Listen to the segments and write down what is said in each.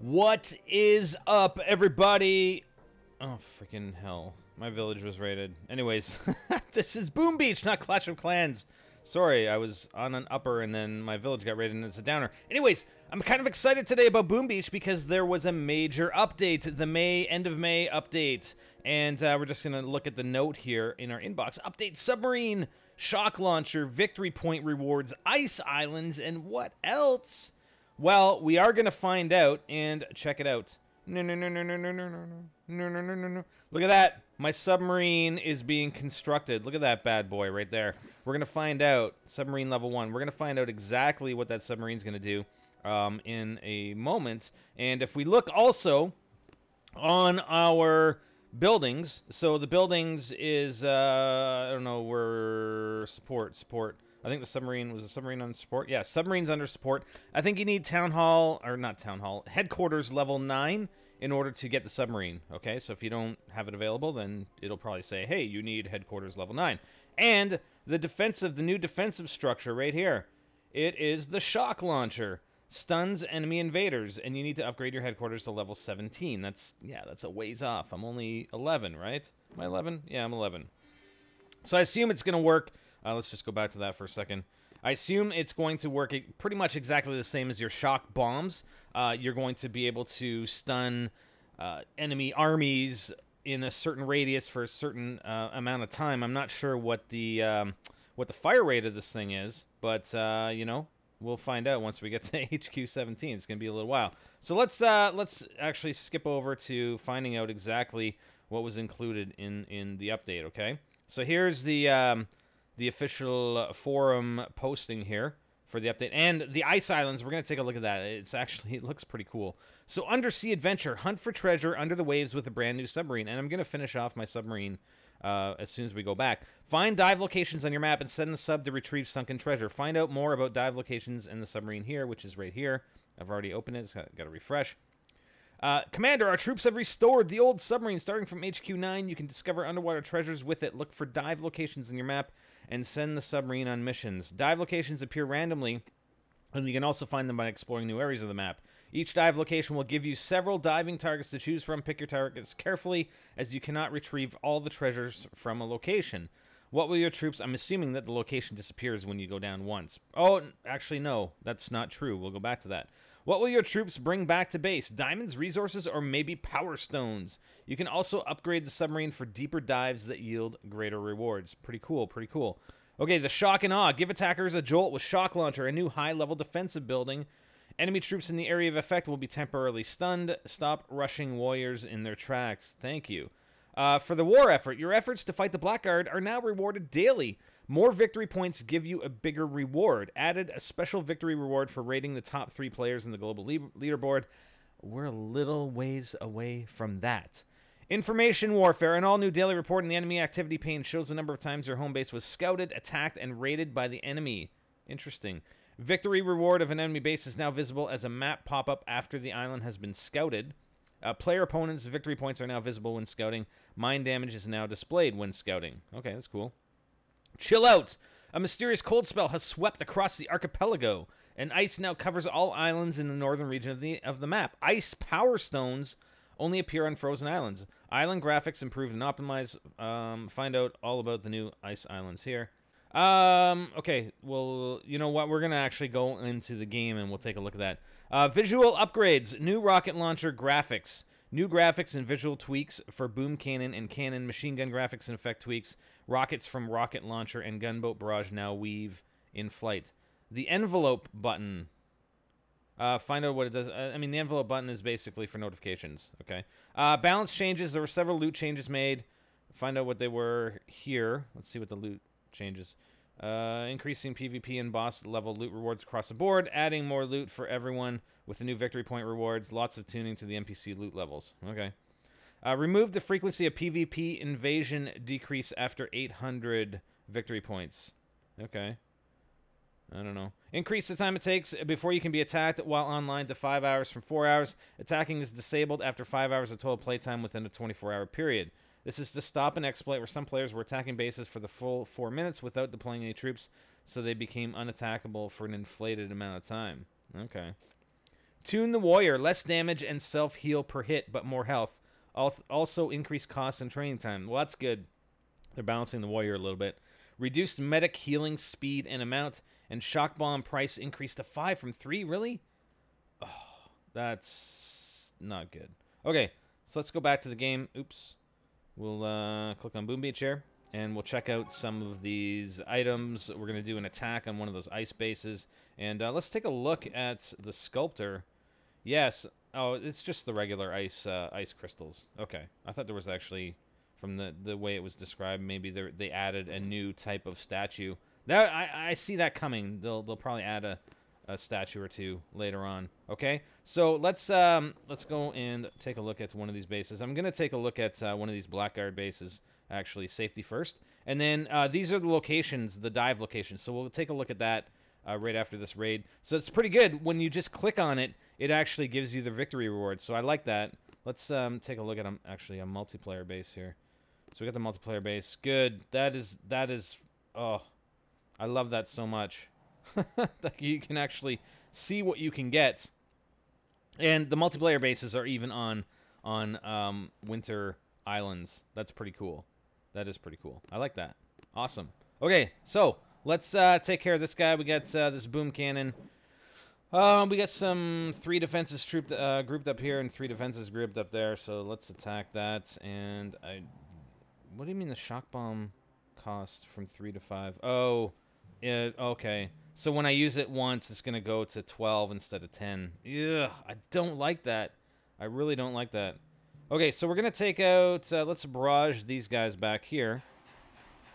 What is up, everybody? Oh, freaking hell. My village was raided. Anyways, this is Boom Beach, not Clash of Clans. Sorry, I was on an upper and then my village got raided and it's a downer. Anyways, I'm kind of excited today about Boom Beach because there was a major update, the end of May update. And we're just going to look at the note here in our inbox. Update Submarine, Shock Launcher, Victory Point Rewards, Ice Islands, and what else? Well, we are going to find out, and check it out. No. Look at that. My submarine is being constructed. Look at that bad boy right there. We're going to find out, submarine level 1, we're going to find out exactly what that submarine's going to do in a moment. And if we look also on our buildings, so the buildings is, I don't know, we're support. I think the submarine, was a submarine on support? Yeah, submarine's under support. I think you need town hall, or not town hall, headquarters level 9 in order to get the submarine. Okay, so if you don't have it available, then it'll probably say, hey, you need headquarters level 9. And the new defensive structure right here. It is the shock launcher. Stuns enemy invaders, and you need to upgrade your headquarters to level 17. That's a ways off. I'm only 11, right? Am I 11? Yeah, I'm 11. So I assume it's going to work. Let's just go back to that for a second. I assume it's going to work pretty much exactly the same as your shock bombs. You're going to be able to stun enemy armies in a certain radius for a certain amount of time. I'm not sure what the fire rate of this thing is, but you know, we'll find out once we get to HQ 17. It's going to be a little while. So let's actually skip over to finding out exactly what was included in the update. Okay, so here's the official forum posting here for the update. And the Ice Islands, we're going to take a look at that. It looks pretty cool. So undersea adventure, hunt for treasure under the waves with a brand new submarine. And I'm going to finish off my submarine as soon as we go back. Find dive locations on your map and send the sub to retrieve sunken treasure. Find out more about dive locations in the submarine here, which is right here. I've already opened it. It's got to refresh. Commander, our troops have restored the old submarine starting from HQ 9. You can discover underwater treasures with it. Look for dive locations in your map and send the submarine on missions. Dive locations appear randomly, and you can also find them by exploring new areas of the map. Each dive location will give you several diving targets to choose from. Pick your targets carefully, as you cannot retrieve all the treasures from a location. What will your troops... I'm assuming that the location disappears when you go down once. Oh, actually, no. That's not true. We'll go back to that. What will your troops bring back to base? Diamonds, resources, or maybe power stones? You can also upgrade the submarine for deeper dives that yield greater rewards. Pretty cool, pretty cool. Okay, the shock and awe. Give attackers a jolt with shock launcher, a new high-level defensive building. Enemy troops in the area of effect will be temporarily stunned. Stop rushing warriors in their tracks. Thank you. For the war effort, your efforts to fight the Blackguard are now rewarded daily. More victory points give you a bigger reward. Added a special victory reward for rating the top 3 players in the global leaderboard. We're a little ways away from that. Information warfare. An all-new daily report in the enemy activity pane shows the number of times your home base was scouted, attacked, and raided by the enemy. Interesting. Victory reward of an enemy base is now visible as a map pop-up after the island has been scouted. Player opponents' victory points are now visible when scouting. Mine damage is now displayed when scouting. Okay, that's cool. Chill out! A mysterious cold spell has swept across the archipelago, and ice now covers all islands in the northern region of the map. Ice power stones only appear on frozen islands. Island graphics improved and optimized. Find out all about the new ice islands here. Okay, well, you know what? We're going to actually go into the game and we'll take a look at that. Visual upgrades. New rocket launcher graphics. New graphics and visual tweaks for boom cannon and cannon. Machine gun graphics and effect tweaks. Rockets from rocket launcher and gunboat barrage now weave in flight. The envelope button. Find out what it does. I mean, the envelope button is basically for notifications. Okay. Balance changes. There were several loot changes made. Find out what they were here. Let's see what the loot changes. Increasing PvP and boss level loot rewards across the board. Adding more loot for everyone with the new victory point rewards. Lots of tuning to the NPC loot levels. Okay. Remove the frequency of PvP invasion decrease after 800 victory points. Okay. I don't know. Increase the time it takes before you can be attacked while online to 5 hours from 4 hours. Attacking is disabled after 5 hours of total playtime within a 24-hour period. This is to stop an exploit where some players were attacking bases for the full 4 minutes without deploying any troops, so they became unattackable for an inflated amount of time. Okay. Tune the Warrior. Less damage and self-heal per hit, but more health. Also increased cost and training time. Well, that's good. They're balancing the Warrior a little bit. Reduced medic healing speed and amount. And Shock Bomb price increased to 5 from 3. Really? Oh, that's not good. Okay, so let's go back to the game. Oops. We'll click on Boom Beach here. And we'll check out some of these items. We're going to do an attack on one of those ice bases. And let's take a look at the sculptor. Yes. Oh, it's just the regular ice crystals. Okay. I thought there was actually, from the way it was described, maybe they added a new type of statue. That I see that coming. They'll probably add a statue or two later on. Okay. So let's go and take a look at one of these bases. I'm going to take a look at one of these Blackguard bases. Actually, safety first. And then these are the locations, the dive locations. So we'll take a look at that right after this raid. So it's pretty good. When you just click on it, it actually gives you the victory rewards. So I like that. Let's take a look at actually a multiplayer base here. So we got the multiplayer base. Good. That is, oh, I love that so much. Like you can actually see what you can get. And the multiplayer bases are even on winter islands. That's pretty cool. That is pretty cool. I like that. Awesome. Okay, so let's take care of this guy. We got this boom cannon. We got some 3 defenses grouped up here and 3 defenses grouped up there. So let's attack that. And what do you mean the shock bomb cost from 3 to 5? Oh, okay. So when I use it once, it's gonna go to 12 instead of 10. Ugh, I don't like that. I really don't like that. Okay, so we're going to take out, let's barrage these guys back here.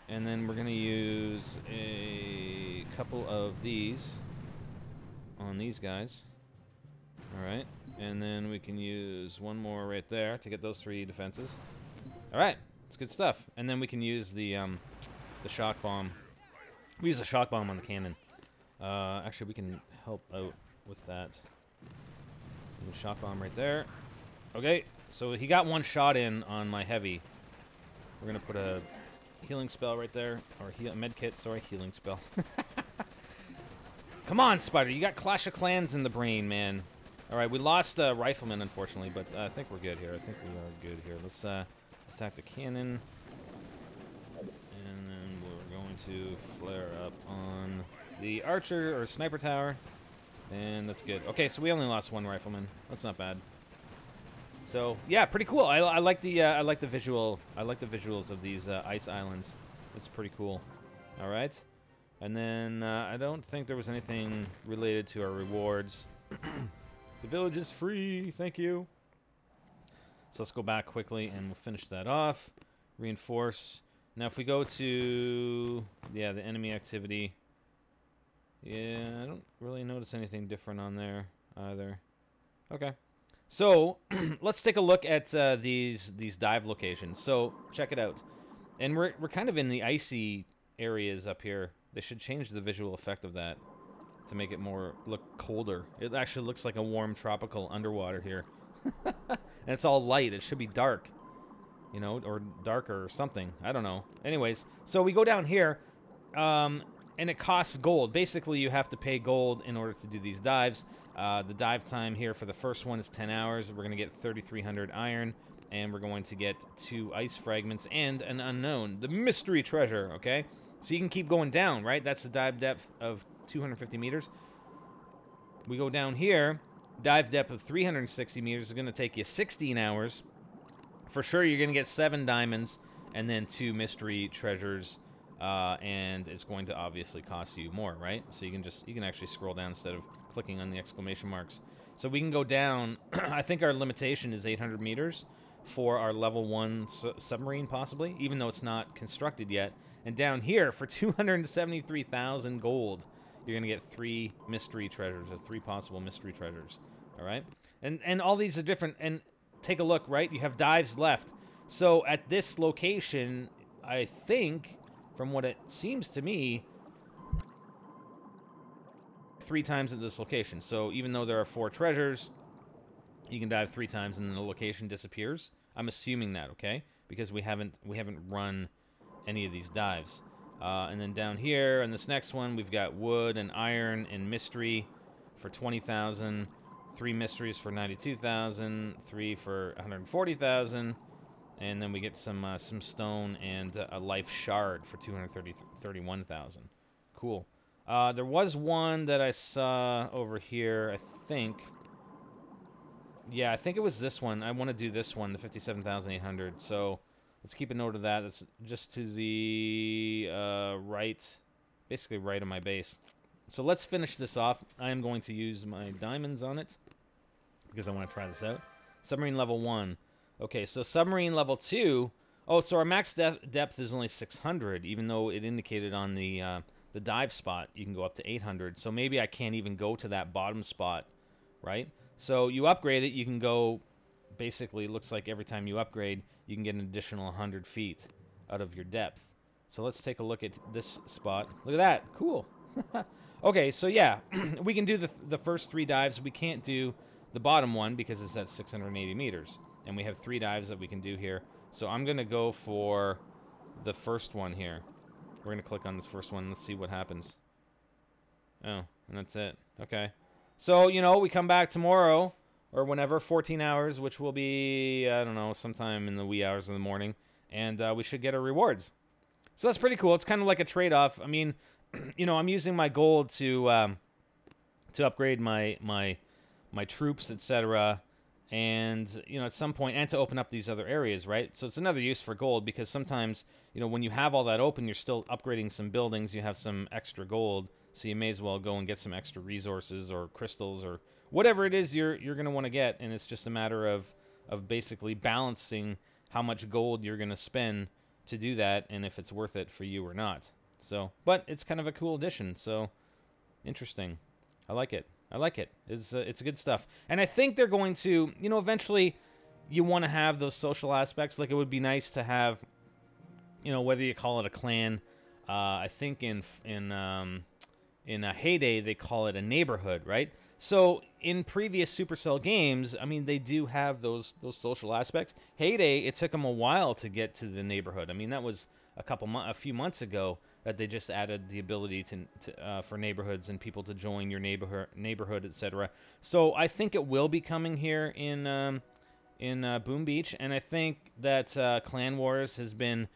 And then we're going to use a couple of these on these guys. Alright, and then we can use one more right there to get those 3 defenses. Alright, it's good stuff. And then we can use the shock bomb. We use a shock bomb on the cannon. Actually, we can help out with that. Shock bomb right there. Okay. So he got 1 shot in on my heavy. We're going to put a healing spell right there. Or med kit, sorry, healing spell. Come on, Spider. You got Clash of Clans in the brain, man. Alright, we lost Rifleman, unfortunately, but I think we're good here. I think we are good here. Let's attack the cannon. And then we're going to flare up on the archer or sniper tower. And that's good. Okay, so we only lost 1 Rifleman. That's not bad. So yeah, pretty cool. I like the visual. I like the visuals of these ice islands. It's pretty cool. All right, and then I don't think there was anything related to our rewards. The village is free. Thank you. So let's go back quickly and we'll finish that off. Reinforce. Now if we go to the enemy activity. Yeah, I don't really notice anything different on there either. Okay. So, let's take a look at these dive locations. So, check it out. And we're kind of in the icy areas up here. They should change the visual effect of that to make it look colder. It actually looks like a warm tropical underwater here. And it's all light. It should be dark. You know, or darker or something. I don't know. Anyways, so we go down here, and it costs gold. Basically, you have to pay gold in order to do these dives. The dive time here for the first one is 10 hours. We're going to get 3,300 iron, and we're going to get 2 ice fragments and an unknown, the mystery treasure, okay? So you can keep going down, right? That's the dive depth of 250 meters. We go down here, dive depth of 360 meters is going to take you 16 hours. For sure, you're going to get 7 diamonds and then 2 mystery treasures, and it's going to obviously cost you more, right? So you can actually scroll down instead of clicking on the exclamation marks. So we can go down. I think our limitation is 800 meters for our level 1 submarine, possibly, even though it's not constructed yet. And down here, for 273,000 gold, you're going to get 3 mystery treasures. There's 3 possible mystery treasures. All right? And all these are different. And take a look, right? You have dives left. So at this location, I think, from what it seems to me, 3 times at this location. So even though there are 4 treasures, you can dive 3 times and then the location disappears. I'm assuming that, okay? Because we haven't run any of these dives. And then down here, in this next one, we've got wood and iron and mystery for 20,000, 3 mysteries for 92,000, 3 for 140,000, and then we get some stone and a life shard for 231,000. Cool. There was one that I saw over here, I think. Yeah, I think it was this one. I want to do this one, the 57,800. So let's keep a note of that. It's just to the right, basically right of my base. So let's finish this off. I am going to use my diamonds on it because I want to try this out. Submarine level 1. Okay, so submarine level 2. Oh, so our max depth is only 600, even though it indicated on the dive spot you can go up to 800. So maybe I can't even go to that bottom spot, right? So you upgrade it, you can go, basically, it looks like every time you upgrade, you can get an additional 100 feet out of your depth. So let's take a look at this spot. Look at that. Cool. Okay, so yeah, we can do the first 3 dives. We can't do the bottom one because it's at 680 meters. And we have 3 dives that we can do here. So I'm going to go for the first one here. We're going to click on this first one. Let's see what happens. Oh, and that's it. Okay. So, you know, we come back tomorrow or whenever, 14 hours, which will be, I don't know, sometime in the wee hours of the morning. And we should get our rewards. So that's pretty cool. It's kind of like a trade-off. I mean, you know, I'm using my gold to upgrade my troops, etc. And, you know, at some point, and to open up these other areas, right? So it's another use for gold because sometimes, you know, when you have all that open, you're still upgrading some buildings. You have some extra gold. So you may as well go and get some extra resources or crystals or whatever it is you're going to want to get. And it's just a matter of basically balancing how much gold you're going to spend to do that and if it's worth it for you or not. So, but it's kind of a cool addition. So interesting. I like it. I like it. It's good stuff. And I think they're going to, you know, eventually you want to have those social aspects. Like it would be nice to have, you know, whether you call it a clan. I think in Heyday, they call it a neighborhood, right? So in previous Supercell games, I mean, they do have those social aspects. Heyday, it took them a while to get to the neighborhood. I mean, that was a few months ago that they just added the ability to for neighborhoods and people to join your neighborhood, etc. So I think it will be coming here in Boom Beach, and I think that Clan Wars has been,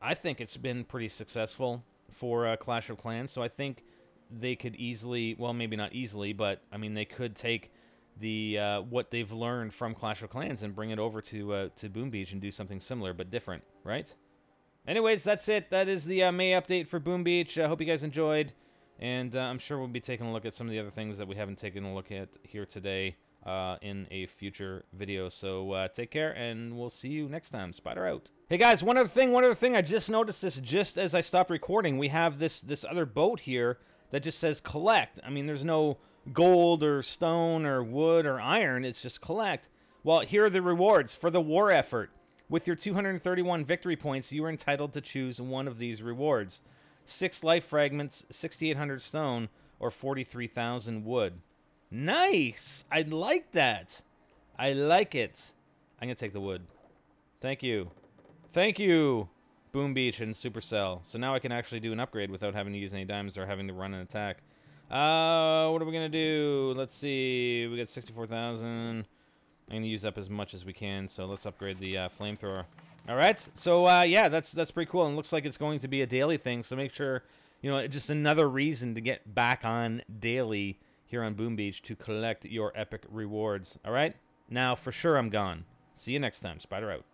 I think it's been pretty successful for Clash of Clans. So I think they could easily, well, maybe not easily, but I mean they could take the what they've learned from Clash of Clans and bring it over to Boom Beach and do something similar but different, right? Anyways, that's it. That is the May update for Boom Beach. I hope you guys enjoyed, and I'm sure we'll be taking a look at some of the other things that we haven't taken a look at here today in a future video. So take care, and we'll see you next time. Spider out. Hey guys, one other thing. I just noticed this just as I stopped recording. We have this other boat here that just says collect. I mean, there's no gold or stone or wood or iron. It's just collect. Well, here are the rewards for the war effort. With your 231 victory points, you are entitled to choose one of these rewards. 6 life fragments, 6,800 stone, or 43,000 wood. Nice! I like that. I like it. I'm going to take the wood. Thank you. Thank you, Boom Beach and Supercell. So now I can actually do an upgrade without having to use any diamonds or having to run an attack. What are we going to do? Let's see. We got 64,000. I'm going to use up as much as we can, so let's upgrade the flamethrower. All right, so yeah, that's pretty cool, and it looks like it's going to be a daily thing, so make sure, you know, just another reason to get back on daily here on Boom Beach to collect your epic rewards. All right, now for sure I'm gone. See you next time. Spider out.